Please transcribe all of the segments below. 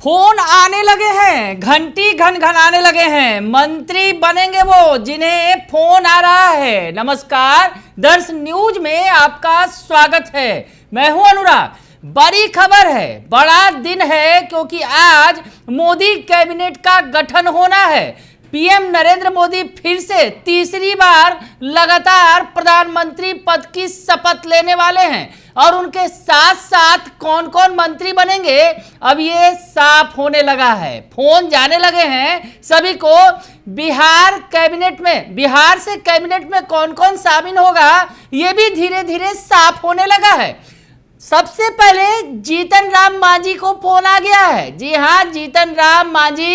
Phone आने लगे हैं, घंटी घन घन आने लगे हैं। मंत्री बनेंगे वो जिन्हें फोन आ रहा है। नमस्कार, दर्श न्यूज में आपका स्वागत है। मैं हूं अनुराग। बड़ी खबर है, बड़ा दिन है, क्योंकि आज मोदी कैबिनेट का गठन होना है। पीएम नरेंद्र मोदी फिर से तीसरी बार लगातार प्रधानमंत्री पद की शपथ लेने वाले हैं और उनके साथ साथ कौन कौन मंत्री बनेंगे अब ये साफ होने लगा है। फोन जाने लगे हैं सभी को। बिहार से कैबिनेट में कौन कौन शामिल होगा ये भी धीरे धीरे साफ होने लगा है। सबसे पहले जीतन राम मांझी को फोन आ गया है। जी हाँ, जीतन राम मांझी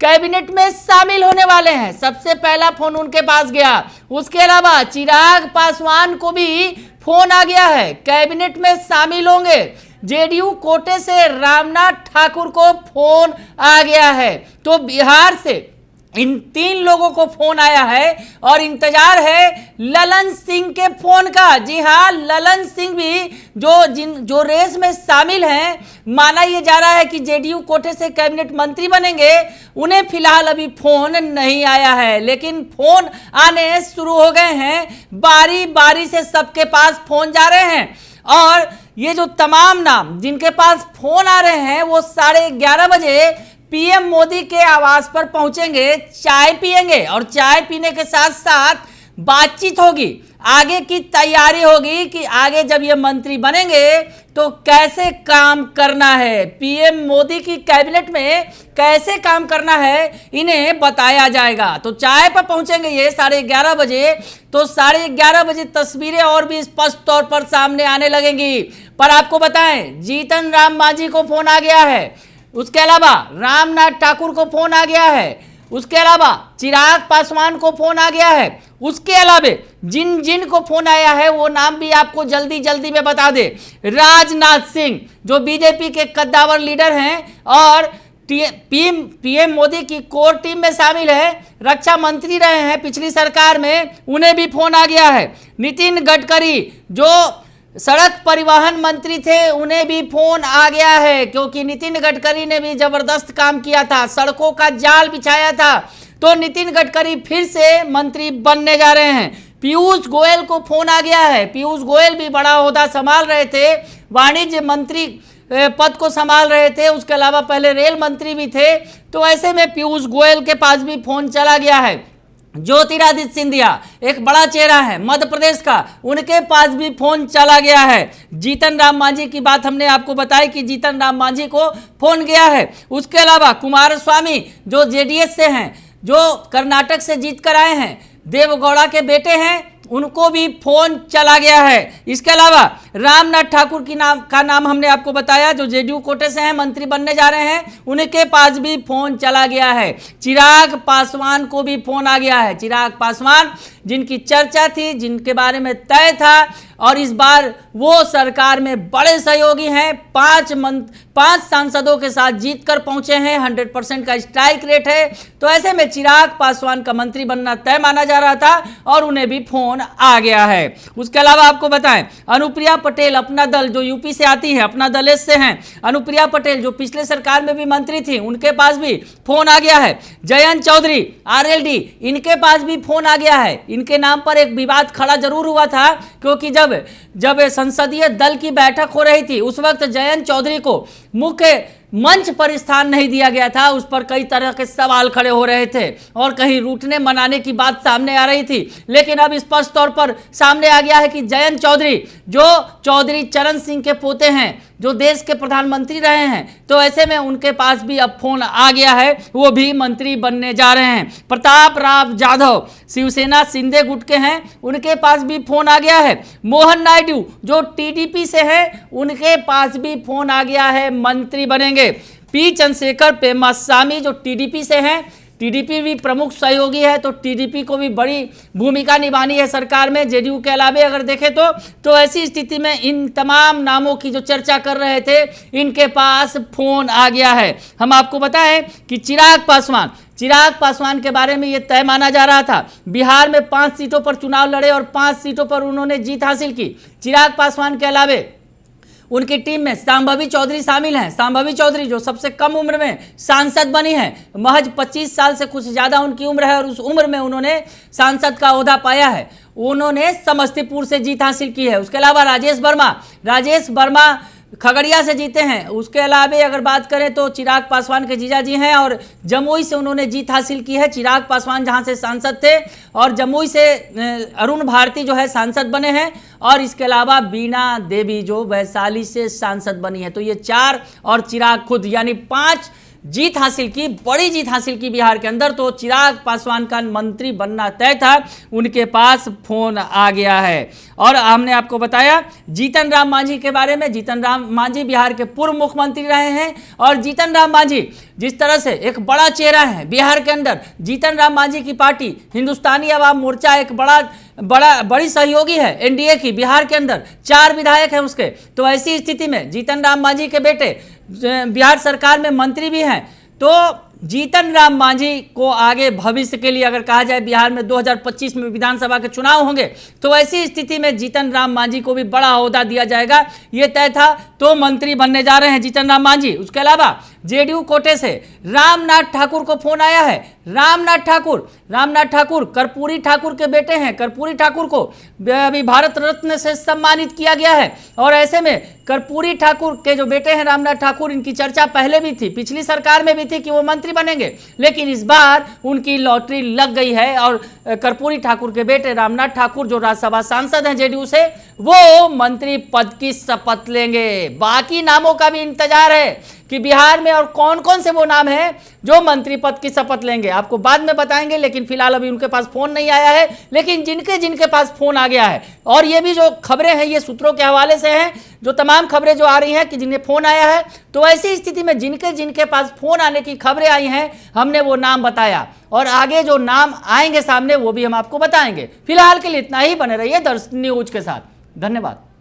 कैबिनेट में शामिल होने वाले हैं। सबसे पहला फोन उनके पास गया। उसके अलावा चिराग पासवान को भी फोन आ गया है, कैबिनेट में शामिल होंगे। जेडीयू कोटे से रामनाथ ठाकुर को फोन आ गया है। तो बिहार से इन तीन लोगों को फोन आया है और इंतजार है ललन सिंह के फोन का। जी हाँ, ललन सिंह भी जो रेस में शामिल हैं, माना यह जा रहा है कि जेडीयू कोटे से कैबिनेट मंत्री बनेंगे। उन्हें फिलहाल अभी फोन नहीं आया है, लेकिन फोन आने शुरू हो गए हैं। बारी बारी से सबके पास फोन जा रहे हैं और ये जो तमाम नाम जिनके पास फोन आ रहे हैं वो 11:30 बजे पीएम मोदी के आवास पर पहुंचेंगे, चाय पिएंगे और चाय पीने के साथ साथ बातचीत होगी। आगे की तैयारी होगी कि आगे जब ये मंत्री बनेंगे तो कैसे काम करना है, पीएम मोदी की कैबिनेट में कैसे काम करना है, इन्हें बताया जाएगा। तो चाय पर पहुंचेंगे ये 11:30 बजे। तो 11:30 बजे तस्वीरें और भी स्पष्ट तौर पर सामने आने लगेंगी। पर आपको बताएं, जीतन राम मांझी को फोन आ गया है। उसके अलावा रामनाथ ठाकुर को फोन आ गया है। उसके अलावा चिराग पासवान को फोन आ गया है। उसके अलावा जिन जिन को फोन आया है वो नाम भी आपको जल्दी जल्दी में बता दे। राजनाथ सिंह जो बीजेपी के कद्दावर लीडर हैं और पीएम मोदी की कोर टीम में शामिल है, रक्षा मंत्री रहे हैं पिछली सरकार में, उन्हें भी फोन आ गया है। नितिन गडकरी जो सड़क परिवहन मंत्री थे, उन्हें भी फोन आ गया है, क्योंकि नितिन गडकरी ने भी जबरदस्त काम किया था, सड़कों का जाल बिछाया था। तो नितिन गडकरी फिर से मंत्री बनने जा रहे हैं। पीयूष गोयल को फोन आ गया है। पीयूष गोयल भी बड़ा ओहदा संभाल रहे थे, वाणिज्य मंत्री पद को संभाल रहे थे। उसके अलावा पहले रेल मंत्री भी थे। तो ऐसे में पीयूष गोयल के पास भी फोन चला गया है। ज्योतिरादित्य सिंधिया एक बड़ा चेहरा है मध्य प्रदेश का, उनके पास भी फोन चला गया है। जीतन राम मांझी की बात हमने आपको बताई कि जीतन राम मांझी को फोन गया है। उसके अलावा कुमारस्वामी जो जेडीएस से हैं, जो कर्नाटक से जीत कर आए हैं, देवगौड़ा के बेटे हैं, उनको भी फोन चला गया है। इसके अलावा रामनाथ ठाकुर का नाम हमने आपको बताया, जो जेडीयू कोटे से हैं, मंत्री बनने जा रहे हैं, उनके पास भी फोन चला गया है। चिराग पासवान को भी फोन आ गया है। चिराग पासवान जिनकी चर्चा थी, जिनके बारे में तय था, और इस बार वो सरकार में बड़े सहयोगी हैं। 5 सांसदों के साथ जीत कर पहुंचे हैं, 100% का स्ट्राइक रेट है। तो ऐसे में चिराग पासवान का मंत्री बनना तय माना जा रहा था और उन्हें भी फोन आ गया है। उसके अलावा आपको बताएं, अनुप्रिया पटेल, अपना दल जो यूपी से आती है, अपना दल से हैं, अनुप्रिया पटेल जो पिछले सरकार में भी मंत्री थी, उनके पास भी फोन आ गया है। जयंत चौधरी आरएलडी, इनके पास भी फोन आ गया है। इनके नाम पर एक विवाद खड़ा जरूर हुआ था, क्योंकि जब संसदीय दल की बैठक हो रही थी, उस वक्त जयंत चौधरी को मुख्य मंच पर स्थान नहीं दिया गया था। उस पर कई तरह के सवाल खड़े हो रहे थे और कहीं रूठने मनाने की बात सामने आ रही थी। लेकिन अब स्पष्ट तौर पर सामने आ गया है कि जयंत चौधरी जो चौधरी चरण सिंह के पोते हैं, जो देश के प्रधानमंत्री रहे हैं, तो ऐसे में उनके पास भी अब फोन आ गया है, वो भी मंत्री बनने जा रहे हैं। प्रताप राव जाधव शिवसेना शिंदे गुट के हैं, उनके पास भी फोन आ गया है। मोहन नायडू जो टीडीपी से हैं, उनके पास भी फोन आ गया है, मंत्री बनेंगे। पी चंद्रशेखर पेम्मासामी जो टीडीपी से हैं, टीडीपी भी प्रमुख सहयोगी है, तो टीडीपी को भी बड़ी भूमिका निभानी है सरकार में, जेडीयू के अलावे अगर देखें तो ऐसी स्थिति में इन तमाम नामों की जो चर्चा कर रहे थे, इनके पास फोन आ गया है। हम आपको बताएं कि चिराग पासवान के बारे में ये तय माना जा रहा था। बिहार में 5 सीटों पर चुनाव लड़े और 5 सीटों पर उन्होंने जीत हासिल की। चिराग पासवान के अलावे उनकी टीम में शांभवी चौधरी शामिल हैं। शांभवी चौधरी जो सबसे कम उम्र में सांसद बनी हैं, महज 25 साल से कुछ ज़्यादा उनकी उम्र है और उस उम्र में उन्होंने सांसद का ओहदा पाया है। उन्होंने समस्तीपुर से जीत हासिल की है। उसके अलावा राजेश वर्मा खगड़िया से जीते हैं। उसके अलावा अगर बात करें तो चिराग पासवान के जीजा जी हैं और जमुई से उन्होंने जीत हासिल की है। चिराग पासवान जहां से सांसद थे और जमुई से अरुण भारती जो है सांसद बने हैं। और इसके अलावा बीना देवी जो वैशाली से सांसद बनी है। तो ये 4 और चिराग खुद, यानी 5 जीत हासिल की, बड़ी जीत हासिल की बिहार के अंदर। तो चिराग पासवान का मंत्री बनना तय था, उनके पास फोन आ गया है। और हमने आपको बताया जीतन राम मांझी के बारे में। जीतन राम मांझी बिहार के पूर्व मुख्यमंत्री रहे हैं और जीतन राम मांझी जिस तरह से एक बड़ा चेहरा है बिहार के अंदर, जीतन राम मांझी की पार्टी हिंदुस्तानी अवाम मोर्चा एक बड़ी सहयोगी है एनडीए की बिहार के अंदर। 4 विधायक हैं उसके। तो ऐसी स्थिति में जीतन राम मांझी के बेटे बिहार सरकार में मंत्री भी हैं। तो जीतन राम मांझी को आगे भविष्य के लिए अगर कहा जाए, बिहार में 2025 में विधानसभा के चुनाव होंगे, तो ऐसी स्थिति में जीतन राम मांझी को भी बड़ा ओहदा दिया जाएगा, ये तय था। तो मंत्री बनने जा रहे हैं जीतन राम मांझी। उसके अलावा जेडीयू कोटे से रामनाथ ठाकुर को फोन आया है। रामनाथ ठाकुर कर्पूरी ठाकुर के बेटे हैं। कर्पूरी ठाकुर को अभी भारत रत्न से सम्मानित किया गया है। और ऐसे में कर्पूरी ठाकुर के जो बेटे हैं रामनाथ ठाकुर, इनकी चर्चा पहले भी थी, पिछली सरकार में भी थी कि वो मंत्री बनेंगे, लेकिन इस बार उनकी लॉटरी लग गई है। और कर्पूरी ठाकुर के बेटे रामनाथ ठाकुर जो राज्यसभा सांसद हैं जेडीयू से, वो मंत्री पद की शपथ लेंगे। बाकी नामों का भी इंतजार है कि बिहार में और कौन कौन से वो नाम हैं जो मंत्री पद की शपथ लेंगे, आपको बाद में बताएंगे। लेकिन फिलहाल अभी उनके पास फोन नहीं आया है। लेकिन जिनके पास फोन आ गया है, और ये भी जो खबरें हैं ये सूत्रों के हवाले से हैं, जो तमाम खबरें जो आ रही हैं कि जिन्हें फोन आया है, तो ऐसी स्थिति में जिनके पास फोन आने की खबरें आई हैं, हमने वो नाम बताया। और आगे जो नाम आएंगे सामने वो भी हम आपको बताएंगे। फिलहाल के लिए इतना ही। बने रहिए दर्शन न्यूज के साथ। धन्यवाद।